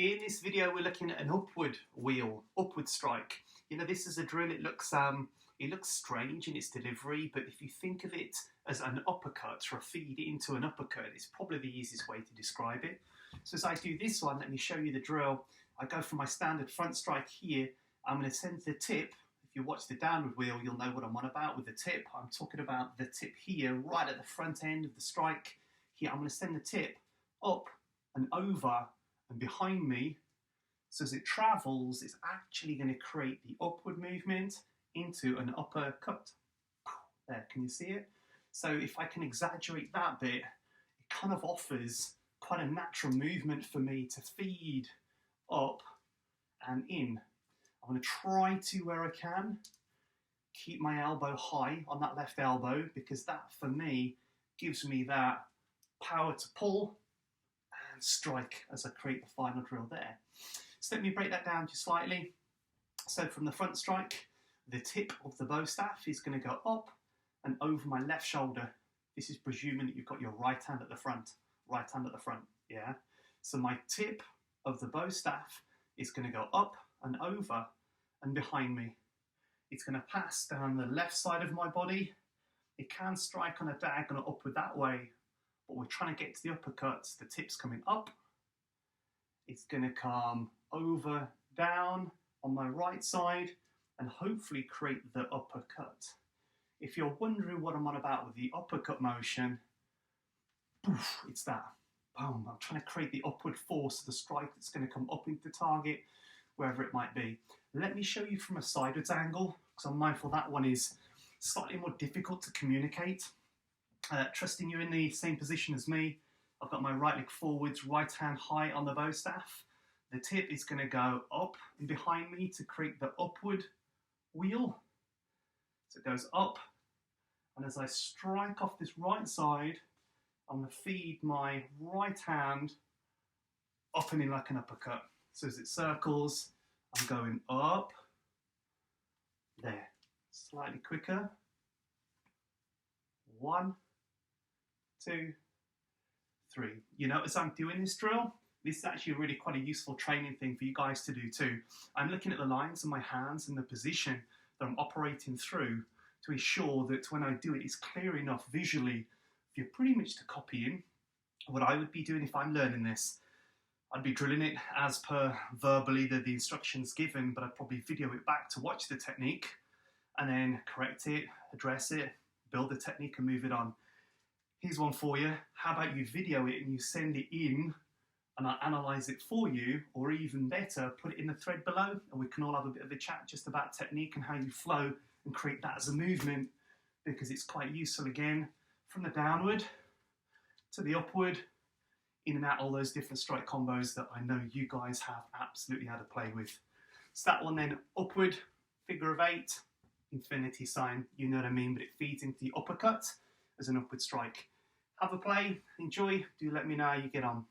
In this video, we're looking at an upward wheel, upward strike. You know, this is a drill. It looks strange in its delivery, but if you think of it as an uppercut or a feed into an uppercut, it's probably the easiest way to describe it. So as I do this one, let me show you the drill. I go for my standard front strike here. I'm going to send the tip. If you watch the downward wheel, you'll know what I'm on about with the tip. I'm talking about the tip here, right at the front end of the strike. Here, I'm going to send the tip up and over and behind me. So as it travels, it's actually going to create the upward movement into an uppercut. There, can you see it? So if I can exaggerate that bit, it kind of offers quite a natural movement for me to feed up and in. I'm going to try to, where I can, keep my elbow high on that left elbow, because that, for me, gives me that power to pull and strike as I create the final drill there. So let me break that down just slightly. So from the front strike, the tip of the bow staff is going to go up and over my left shoulder. This is presuming that you've got your right hand at the front. Right hand at the front, yeah? So my tip of the bow staff is going to go up and over and behind me. It's going to pass down the left side of my body. It can strike on a diagonal upward that way, but we're trying to get to the uppercuts. The tip's coming up. It's going to come over, down on my right side, and hopefully create the uppercut. If you're wondering what I'm on about with the uppercut motion, poof, it's that. Boom. I'm trying to create the upward force of the strike that's going to come up into the target, wherever it might be. Let me show you from a sideways angle, because I'm mindful that one is slightly more difficult to communicate. Trusting you're in the same position as me, I've got my right leg forwards, right hand high on the bow staff. The tip is going to go up and behind me to create the upward wheel. So it goes up, and as I strike off this right side, I'm going to feed my right hand up and in like an uppercut. So as it circles, I'm going up, there, slightly quicker. 1, 2, 3. You notice I'm doing this drill? This is actually really quite a useful training thing for you guys to do too. I'm looking at the lines of my hands and the position that I'm operating through to ensure that when I do it, it's clear enough visually for you pretty much to copy in. What I would be doing if I'm learning this, I'd be drilling it as per verbally the instructions given, but I'd probably video it back to watch the technique and then correct it, address it, build the technique and move it on. Here's one for you. How about you video it and you send it in and I'll analyse it for you, or even better, put it in the thread below and we can all have a bit of a chat just about technique and how you flow and create that as a movement, because it's quite useful again from the downward to the upward, in and out all those different strike combos that I know you guys have absolutely had to play with. So that one then, upward, figure of 8, infinity sign, you know what I mean, but it feeds into the uppercut as an upward strike. Have a play, enjoy, do let me know how you get on.